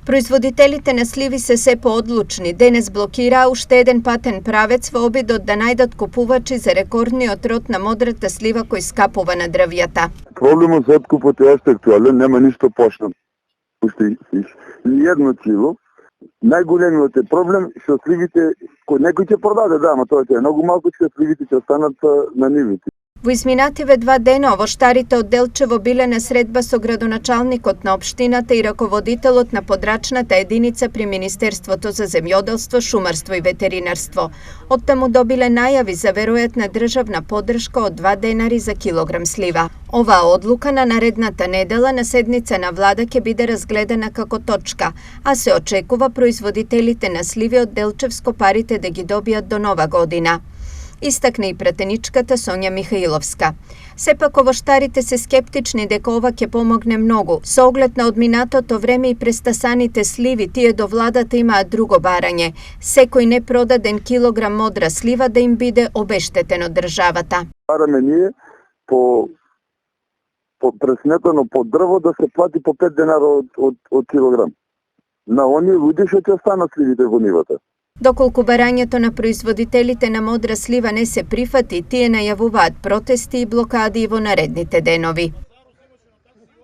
Производителите на сливи се поодлучни. Денес блокира уште еден патен правец во обидот да најдат купувачи за рекордниот род на модрата слива кој скапува на дрвјата. Проблемот со откупот е още актуален, нема ништо почнато. Ни едно кило. Најголемиот е проблем што сливите, кој некој ќе продаде, да, ама тоа е многу малку, што сливите ќе останат на нивите. Во изминативе 2 дена овоштарите од Делчево биле на средба со градоначалникот на општината и раководителот на подрачната единица при Министерството за земјоделство, шумарство и ветеринарство. Оттаму добиле најави за веројатна државна поддршка од 2 денари за килограм слива. Оваа одлука на наредната недела на седница на влада ќе биде разгледана како точка, а се очекува производителите на сливи од Делчевско парите да ги добијат до нова година. Истакна и пратеничката Сонја Михаиловска. Сепак овоштарите се скептични дека ова ќе помогне многу. Со оглед на одминатото време и престасаните сливи, тие до владата имаат друго барање. Секој непродаден килограм модра слива да им биде обештетен од државата. Бараме ние по преснетено по дрво да се плати по 5 денара од килограм. На оние луѓе што ќе останат сливите во нивата. Доколку барањето на производителите на модра слива не се прифати, тие најавуваат протести и блокади во наредните денови.